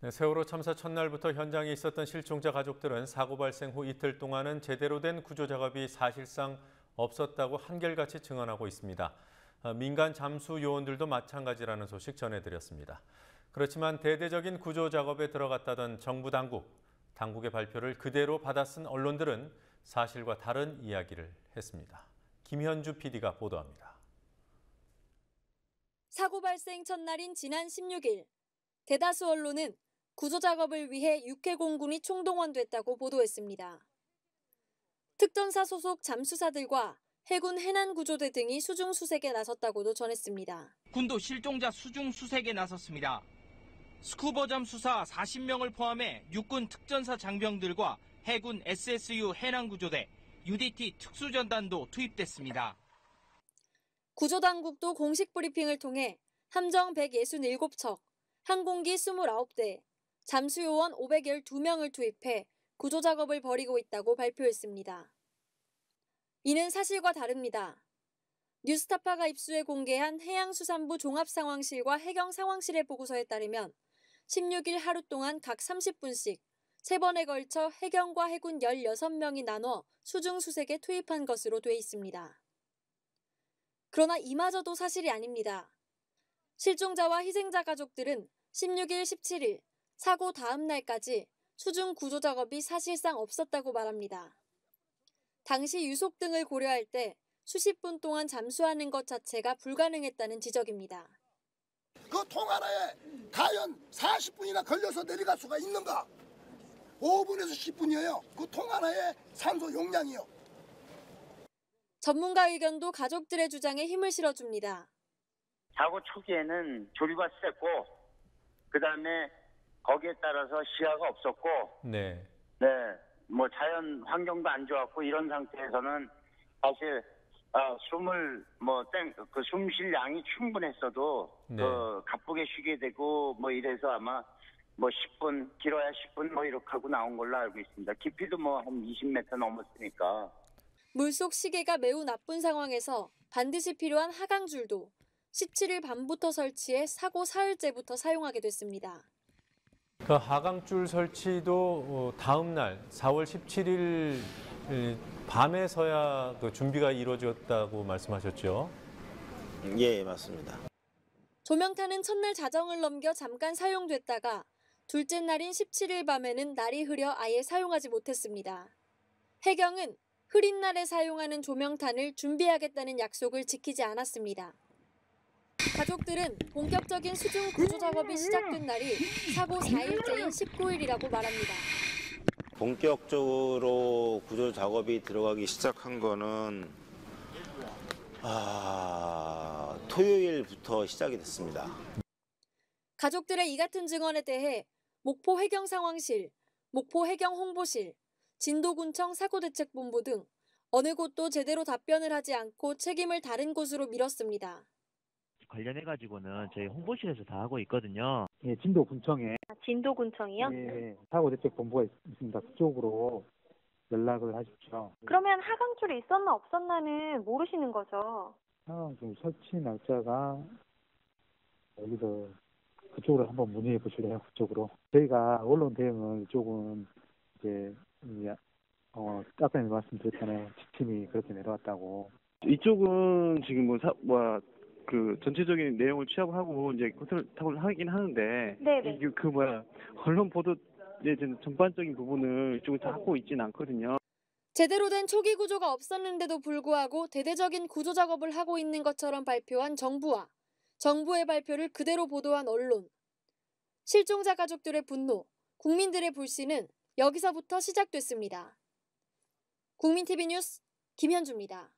네, 세월호 참사 첫날부터 현장에 있었던 실종자 가족들은 사고 발생 후 이틀 동안은 제대로 된 구조 작업이 사실상 없었다고 한결같이 증언하고 있습니다. 민간 잠수 요원들도 마찬가지라는 소식 전해드렸습니다. 그렇지만 대대적인 구조 작업에 들어갔다던 정부 당국의 발표를 그대로 받아쓴 언론들은 사실과 다른 이야기를 했습니다. 김현주 PD가 보도합니다. 사고 발생 첫날인 지난 16일, 대다수 언론은 구조 작업을 위해 육해 공군이 총동원됐다고 보도했습니다. 특전사 소속 잠수사들과 해군 해난구조대 등이 수중 수색에 나섰다고도 전했습니다. 군도 실종자 수중 수색에 나섰습니다. 스쿠버 잠수사 40명을 포함해 육군 특전사 장병들과 해군 SSU 해난구조대, UDT 특수전단도 투입됐습니다. 구조당국도 공식 브리핑을 통해 함정 167척, 항공기 29대, 잠수요원 512명을 투입해 구조작업을 벌이고 있다고 발표했습니다. 이는 사실과 다릅니다. 뉴스타파가 입수해 공개한 해양수산부 종합상황실과 해경상황실의 보고서에 따르면 16일 하루 동안 각 30분씩 3번에 걸쳐 해경과 해군 16명이 나눠 수중 수색에 투입한 것으로 돼 있습니다. 그러나 이마저도 사실이 아닙니다. 실종자와 희생자 가족들은 16일, 17일, 사고 다음 날까지 수중 구조 작업이 사실상 없었다고 말합니다. 당시 유속 등을 고려할 때 수십 분 동안 잠수하는 것 자체가 불가능했다는 지적입니다. 그 통 하나에 과연 40분이나 걸려서 내려갈 수가 있는가? 5분에서 10분이에요. 그 통 하나에 산소 용량이요. 전문가 의견도 가족들의 주장에 힘을 실어줍니다. 사고 초기에는 조류가 셌고, 그다음에 거기에 따라서 시야가 없었고, 네. 뭐 자연 환경도 안 좋았고 이런 상태에서는 사실 숨 쉴 양이 충분했어도 네. 가쁘게 쉬게 되고 뭐 이래서 아마 뭐 10분, 길어야 10분 뭐 이렇게 하고 나온 걸로 알고 있습니다. 깊이도 뭐 한 20m 넘었으니까. 물속 시계가 매우 나쁜 상황에서 반드시 필요한 하강줄도 17일 밤부터 설치해 사고 사흘째부터 사용하게 됐습니다. 그 하강줄 설치도 다음 날 4월 17일 밤에서야 그 준비가 이루어졌다고 말씀하셨죠? 예, 맞습니다. 조명탄은 첫날 자정을 넘겨 잠깐 사용됐다가 둘째 날인 17일 밤에는 날이 흐려 아예 사용하지 못했습니다. 해경은 흐린 날에 사용하는 조명탄을 준비하겠다는 약속을 지키지 않았습니다. 가족들은 본격적인 수중 구조 작업이 시작된 날이 사고 4일째인 19일이라고 말합니다. 본격적으로 구조 작업이 들어가기 시작한 거는 토요일부터 시작이 됐습니다. 가족들의 이 같은 증언에 대해 목포 해경상황실, 목포 해경홍보실, 진도군청 사고대책본부 등 어느 곳도 제대로 답변을 하지 않고 책임을 다른 곳으로 밀었습니다. 관련해가지고는 저희 홍보실에서 다 하고 있거든요. 예, 진도군청에. 진도군청이요? 예, 사고대책본부가 있습니다. 그쪽으로 연락을 하십시오. 그러면 하강줄이 있었나 없었나는 모르시는 거죠? 하강줄 설치 날짜가 여기서 그쪽으로 한번 문의해 보실래요? 그쪽으로. 저희가 언론 대응을 이쪽은 이제 아까 말씀드렸잖아요. 지침이 그렇게 내려왔다고. 이쪽은 지금 전체적인 내용을 취합을 하고 이제 컨설팅을 하긴 하는데, 네네. 언론 보도 전반적인 부분을 이쪽은 다 하고 있지는 않거든요. 제대로 된 초기 구조가 없었는데도 불구하고 대대적인 구조 작업을 하고 있는 것처럼 발표한 정부와 정부의 발표를 그대로 보도한 언론. 실종자 가족들의 분노, 국민들의 불신은 여기서부터 시작됐습니다. 국민TV 뉴스 김현주입니다.